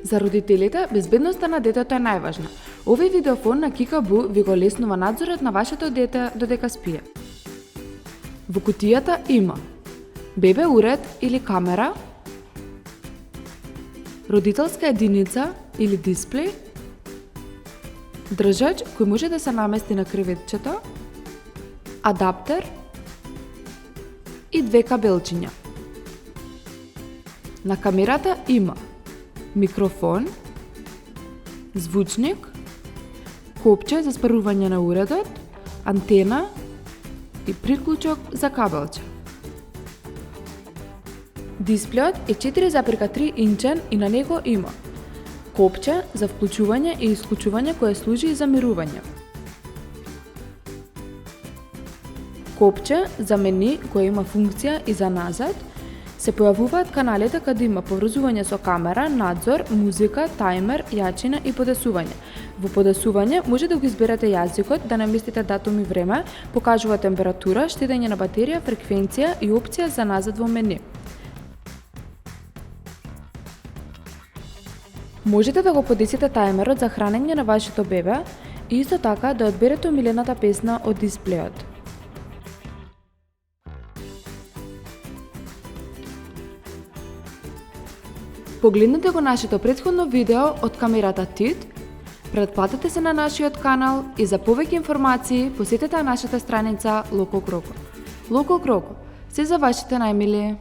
За родителите, безбедноста на детето е најважна. Овој видеофон на Kickaboo ви го леснува надзорот на вашето дете додека спие. Во кутијата има бебе уред или камера, родителска единица или дисплеј, држач кој може да се намести на креветчето, адаптер и две кабелчиња. На камерата има микрофон, звучник, копче за спарување на уредот, антена и приклучок за кабелче. Дисплејот е 4,3 инчен и на него има копче за вклучување и исклучување кое служи и за мирување, копче за мени кое има функција и за назад, се појавуваат каналите каде има поврзување со камера, надзор, музика, тајмер, јачина и подесување. Во подесување може да го изберете јазикот, да наместите датум и време, покажува температура, штедење на батерија, фреквенција и опција за назад во мени. Можете да го подесите тајмерот за хранење на вашето бебе и исто така да одберете омилената песна од дисплејот. Погледнете го нашето претходно видео од камерата TID, претплатете се на нашиот канал и за повеќе информации посетете нашата страница Локо Кроко. Локо Кроко, се за вашите најмили!